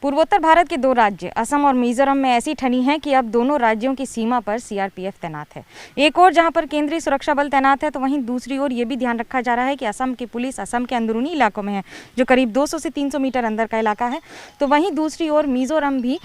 पूर्वोत्तर भारत के दो राज्य असम और मिजोरम में ऐसी ठनी है कि अब दोनों राज्यों की सीमा पर सीआरपीएफ तैनात है। एक और जहां पर केंद्रीय सुरक्षा बल तैनात है, तो वहीं दूसरी ओर ये भी ध्यान रखा जा रहा है कि असम की पुलिस असम के अंदरूनी इलाकों में है, जो करीब 200 से 300 मीटर अंदर का इलाका है। तो वहीं दूसरी ओर मिजोरम भी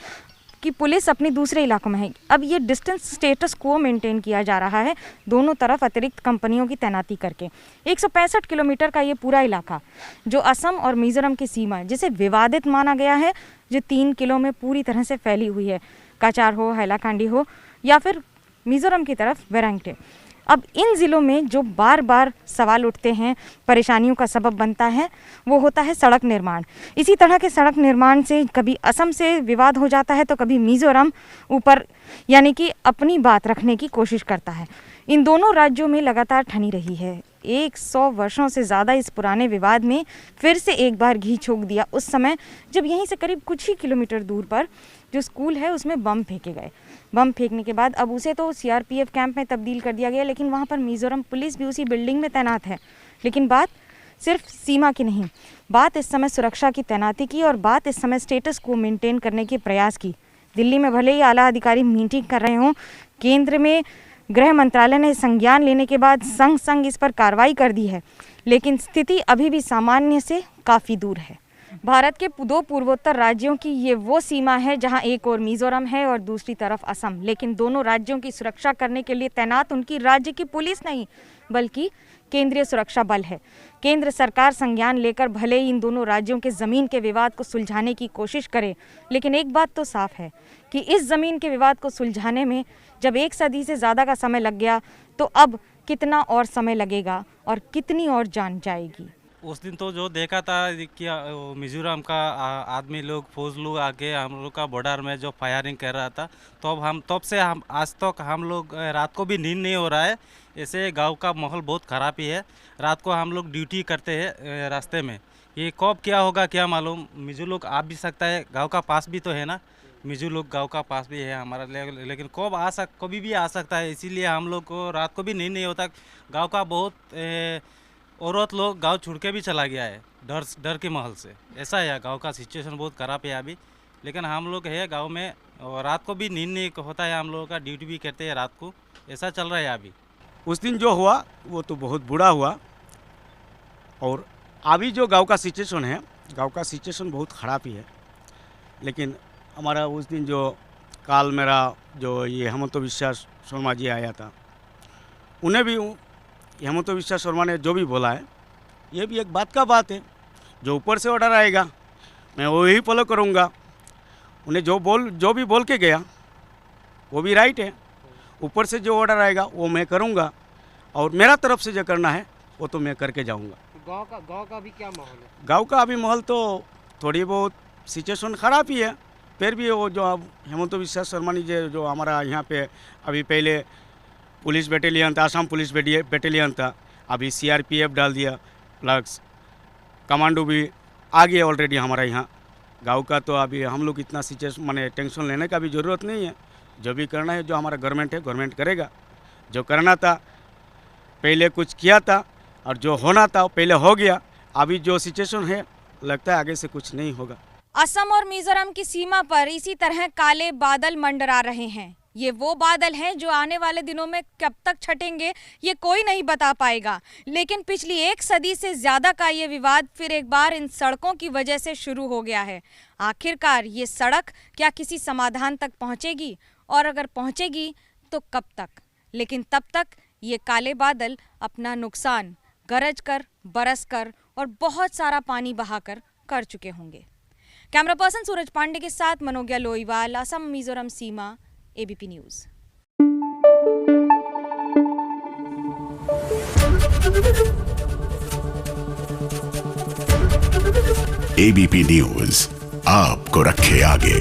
कि पुलिस अपने दूसरे इलाकों में है। अब ये डिस्टेंस स्टेटस को मेंटेन किया जा रहा है, दोनों तरफ अतिरिक्त कंपनियों की तैनाती करके। 165 किलोमीटर का ये पूरा इलाका जो असम और मिजोरम की सीमा है, जिसे विवादित माना गया है, जो 3 किलो में पूरी तरह से फैली हुई है, काचार हो, हैलाकांडी हो या फिर मिजोरम की तरफ वेरांगटे। अब इन ज़िलों में जो बार बार सवाल उठते हैं, परेशानियों का सबब बनता है, वो होता है सड़क निर्माण। इसी तरह के सड़क निर्माण से कभी असम से विवाद हो जाता है, तो कभी मिजोरम ऊपर यानी कि अपनी बात रखने की कोशिश करता है। इन दोनों राज्यों में लगातार ठनी रही है। 100 वर्षों से ज़्यादा इस पुराने विवाद में फिर से एक बार घी झोंक दिया उस समय जब यहीं से करीब कुछ ही किलोमीटर दूर पर जो स्कूल है उसमें बम फेंके गए। बम फेंकने के बाद अब उसे तो सीआरपीएफ कैंप में तब्दील कर दिया गया, लेकिन वहाँ पर मिजोरम पुलिस भी उसी बिल्डिंग में तैनात है। लेकिन बात सिर्फ सीमा की नहीं, बात इस समय सुरक्षा की तैनाती की और बात इस समय स्टेटस को मेंटेन करने के प्रयास की। दिल्ली में भले ही आला अधिकारी मीटिंग कर रहे हों, केंद्र में गृह मंत्रालय ने संज्ञान लेने के बाद संग इस पर कार्रवाई कर दी है, लेकिन स्थिति अभी भी सामान्य से काफ़ी दूर है। भारत के दो पूर्वोत्तर राज्यों की ये वो सीमा है जहां एक और मिजोरम है और दूसरी तरफ असम, लेकिन दोनों राज्यों की सुरक्षा करने के लिए तैनात उनकी राज्य की पुलिस नहीं बल्कि केंद्रीय सुरक्षा बल है। केंद्र सरकार संज्ञान लेकर भले ही इन दोनों राज्यों के ज़मीन के विवाद को सुलझाने की कोशिश करे, लेकिन एक बात तो साफ है कि इस ज़मीन के विवाद को सुलझाने में जब 1 सदी से ज़्यादा का समय लग गया, तो अब कितना और समय लगेगा और कितनी और जान जाएगी। उस दिन तो जो देखा था कि मिजोरम का आदमी लोग, फौज लोग आके हम लोग का बॉर्डर में जो फायरिंग कर रहा था, तब से हम आज तक हम लोग रात को भी नींद नहीं हो रहा है। ऐसे गांव का माहौल बहुत ख़राब ही है। रात को हम लोग ड्यूटी करते हैं रास्ते में, ये कब क्या होगा क्या मालूम। मिजो लोग आ भी सकता है, गाँव का पास भी तो है ना, मिजो लोग गाँव का पास भी है हमारा, लेकिन कभी भी आ सकता है। इसीलिए हम लोग को रात को भी नींद नहीं होता। गाँव का बहुत औरत लोग गांव छोड़ के भी चला गया है डर के माहौल से। ऐसा है, गांव का सिचुएशन बहुत ख़राब है अभी, लेकिन हम लोग है गांव में और रात को भी नींद नहीं होता है। हम लोगों का ड्यूटी भी करते हैं रात को, ऐसा चल रहा है अभी। उस दिन जो हुआ वो तो बहुत बुरा हुआ, और अभी जो गांव का सिचुएशन है, गांव का सिचुएशन बहुत ख़राब ही है। लेकिन हमारा उस दिन जो काल मेरा जो ये हेमंत बिस्वा शर्मा जी आया था, उन्हें भी हेमंत बिस्वा शर्मा ने जो भी बोला है, ये भी एक बात का बात है। जो ऊपर से ऑर्डर आएगा मैं वही फॉलो करूँगा। उन्हें जो भी बोल के गया वो भी राइट है। ऊपर से जो ऑर्डर आएगा वो मैं करूँगा, और मेरा तरफ से जो करना है वो तो मैं करके जाऊँगा। गांव का भी क्या माहौल है? गांव का अभी माहौल तो थोड़ी बहुत सिचुएशन ख़राब ही है। फिर भी वो जो अब हेमंत बिस्वा शर्मा जी जो हमारा यहाँ पे अभी पहले पुलिस बटालियन था, आसाम पुलिस बटालियन था, अभी सीआरपीएफ डाल दिया, प्लस कमांडो भी आ गया ऑलरेडी हमारा यहाँ। गांव का तो अभी हम लोग इतना सिचुएशन माने टेंशन लेने का भी ज़रूरत नहीं है। जो भी करना है, जो हमारा गवर्नमेंट है, गवर्नमेंट करेगा। जो करना था पहले कुछ किया था, और जो होना था पहले हो गया। अभी जो सिचुएशन है लगता है आगे से कुछ नहीं होगा। असम और मिजोरम की सीमा पर इसी तरह काले बादल मंडरा रहे हैं। ये वो बादल हैं जो आने वाले दिनों में कब तक छटेंगे ये कोई नहीं बता पाएगा, लेकिन पिछली 1 सदी से ज़्यादा का ये विवाद फिर एक बार इन सड़कों की वजह से शुरू हो गया है। आखिरकार ये सड़क क्या किसी समाधान तक पहुंचेगी, और अगर पहुंचेगी तो कब तक? लेकिन तब तक ये काले बादल अपना नुकसान गरज कर, बरस कर और बहुत सारा पानी बहाकर कर चुके होंगे। कैमरा पर्सन सूरज पांडे के साथ मनोज्ञा लोईवाल, असम मिजोरम सीमा, एबीपी न्यूज़। एबीपी न्यूज़ आपको रखे आगे।